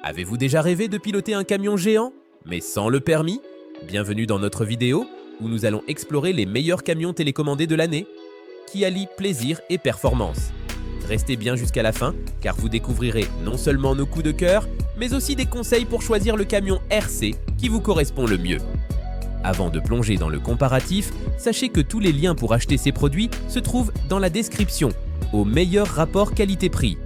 Avez-vous déjà rêvé de piloter un camion géant, mais sans le permis? Bienvenue dans notre vidéo où nous allons explorer les meilleurs camions télécommandés de l'année, qui allient plaisir et performance. Restez bien jusqu'à la fin, car vous découvrirez non seulement nos coups de cœur, mais aussi des conseils pour choisir le camion RC qui vous correspond le mieux. Avant de plonger dans le comparatif, sachez que tous les liens pour acheter ces produits se trouvent dans la description, au meilleur rapport qualité-prix.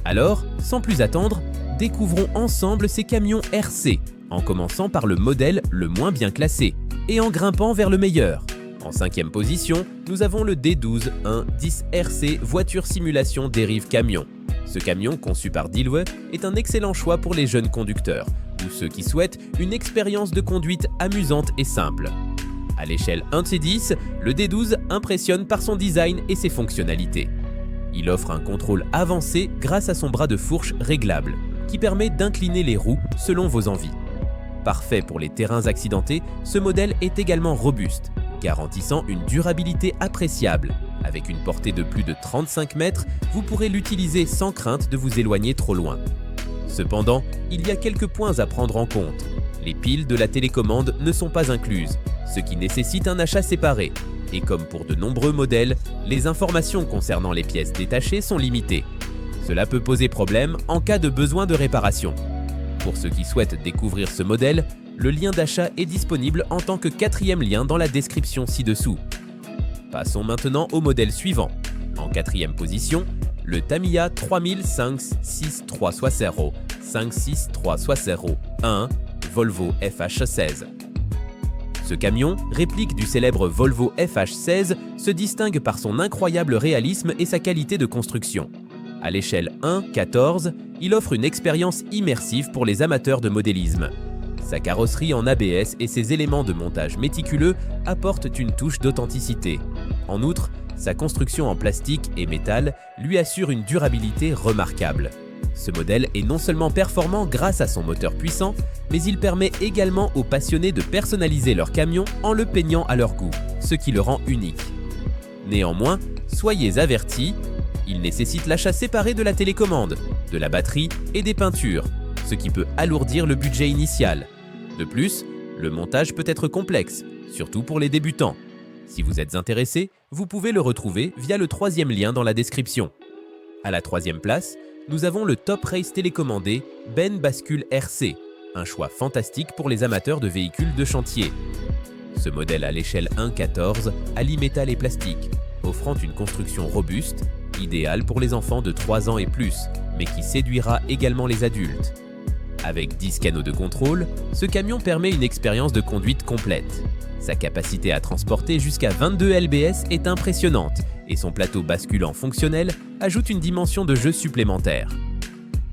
Alors, sans plus attendre, découvrons ensemble ces camions RC, en commençant par le modèle le moins bien classé, et en grimpant vers le meilleur. En 5e position, nous avons le D12 110 RC voiture simulation dérive camion. Ce camion, conçu par Dealway, est un excellent choix pour les jeunes conducteurs, ou ceux qui souhaitent une expérience de conduite amusante et simple. À l'échelle 1/10, le D12 impressionne par son design et ses fonctionnalités. Il offre un contrôle avancé grâce à son bras de fourche réglable, qui permet d'incliner les roues selon vos envies. Parfait pour les terrains accidentés, ce modèle est également robuste, garantissant une durabilité appréciable. Avec une portée de plus de 35 mètres, vous pourrez l'utiliser sans crainte de vous éloigner trop loin. Cependant, il y a quelques points à prendre en compte. Les piles de la télécommande ne sont pas incluses, ce qui nécessite un achat séparé. Et comme pour de nombreux modèles, les informations concernant les pièces détachées sont limitées. Cela peut poser problème en cas de besoin de réparation. Pour ceux qui souhaitent découvrir ce modèle, le lien d'achat est disponible en tant que 4e lien dans la description ci-dessous. Passons maintenant au modèle suivant. En 4e position, le Tamiya 3000 56360 56360 1 Volvo FH16. Ce camion, réplique du célèbre Volvo FH16, se distingue par son incroyable réalisme et sa qualité de construction. À l'échelle 1/14, il offre une expérience immersive pour les amateurs de modélisme. Sa carrosserie en ABS et ses éléments de montage méticuleux apportent une touche d'authenticité. En outre, sa construction en plastique et métal lui assure une durabilité remarquable. Ce modèle est non seulement performant grâce à son moteur puissant, mais il permet également aux passionnés de personnaliser leur camion en le peignant à leur goût, ce qui le rend unique. Néanmoins, soyez avertis, il nécessite l'achat séparé de la télécommande, de la batterie et des peintures, ce qui peut alourdir le budget initial. De plus, le montage peut être complexe, surtout pour les débutants. Si vous êtes intéressé, vous pouvez le retrouver via le 3e lien dans la description. À la 3e place, nous avons le top race télécommandé Ben Bascule RC, un choix fantastique pour les amateurs de véhicules de chantier. Ce modèle à l'échelle 1/14 allie métal et plastique, offrant une construction robuste, idéale pour les enfants de 3 ans et plus, mais qui séduira également les adultes. Avec 10 canaux de contrôle, ce camion permet une expérience de conduite complète. Sa capacité à transporter jusqu'à 22 lbs est impressionnante et son plateau basculant fonctionnel ajoute une dimension de jeu supplémentaire.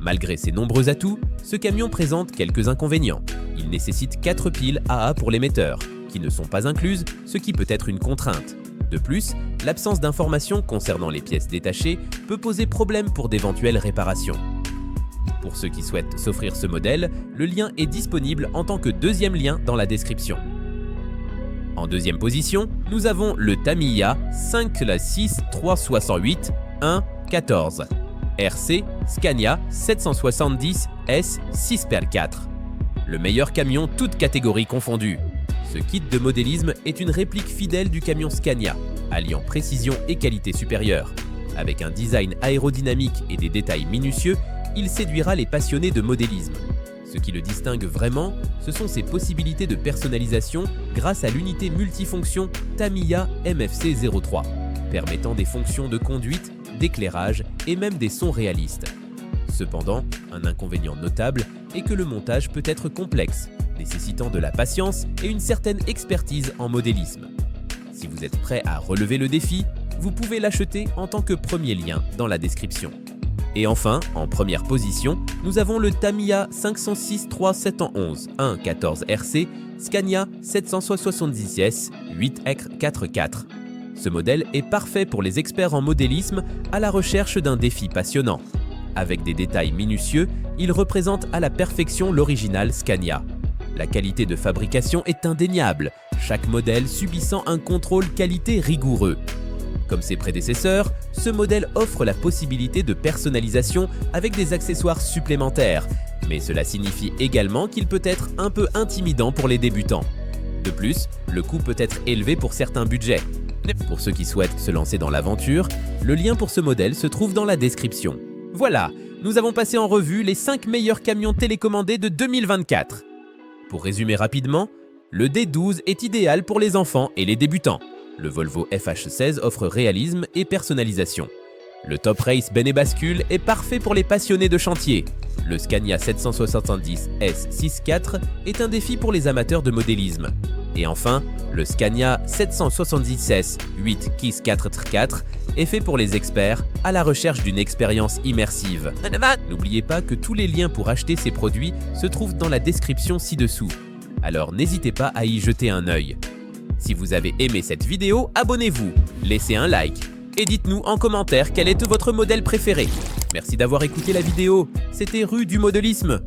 Malgré ses nombreux atouts, ce camion présente quelques inconvénients. Il nécessite 4 piles AA pour l'émetteur, qui ne sont pas incluses, ce qui peut être une contrainte. De plus, l'absence d'informations concernant les pièces détachées peut poser problème pour d'éventuelles réparations. Pour ceux qui souhaitent s'offrir ce modèle, le lien est disponible en tant que 2e lien dans la description. En 2e position, nous avons le Tamiya 56368 1/14 RC Scania 770 S 6x4. Le meilleur camion toutes catégories confondues. Ce kit de modélisme est une réplique fidèle du camion Scania, alliant précision et qualité supérieure. Avec un design aérodynamique et des détails minutieux, il séduira les passionnés de modélisme. Ce qui le distingue vraiment, ce sont ses possibilités de personnalisation grâce à l'unité multifonction Tamiya MFC 03, permettant des fonctions de conduite, d'éclairage et même des sons réalistes. Cependant, un inconvénient notable est que le montage peut être complexe, nécessitant de la patience et une certaine expertise en modélisme. Si vous êtes prêt à relever le défi, vous pouvez l'acheter en tant que 1er lien dans la description. Et enfin, en 1re position, nous avons le Tamiya 506 3711 1/14 RC Scania 770 S 8x4x4. Ce modèle est parfait pour les experts en modélisme à la recherche d'un défi passionnant. Avec des détails minutieux, il représente à la perfection l'original Scania. La qualité de fabrication est indéniable, chaque modèle subissant un contrôle qualité rigoureux. Comme ses prédécesseurs, ce modèle offre la possibilité de personnalisation avec des accessoires supplémentaires Mais cela signifie également qu'il peut être un peu intimidant pour les débutants. De plus, le coût peut être élevé pour certains budgets. Pour ceux qui souhaitent se lancer dans l'aventure, le lien pour ce modèle se trouve dans la description. Voilà, nous avons passé en revue les 5 meilleurs camions télécommandés de 2024. Pour résumer rapidement, le D12 est idéal pour les enfants et les débutants. Le Volvo FH16 offre réalisme et personnalisation. Le Top Race Benebascule est parfait pour les passionnés de chantier. Le Scania 770 S64 est un défi pour les amateurs de modélisme. Et enfin, le Scania 770S 8 KISS 4x4 est fait pour les experts à la recherche d'une expérience immersive. N'oubliez pas que tous les liens pour acheter ces produits se trouvent dans la description ci-dessous. Alors n'hésitez pas à y jeter un œil. Si vous avez aimé cette vidéo, abonnez-vous, laissez un like et dites-nous en commentaire quel est votre modèle préféré. Merci d'avoir écouté la vidéo, c'était Rue du Modélisme.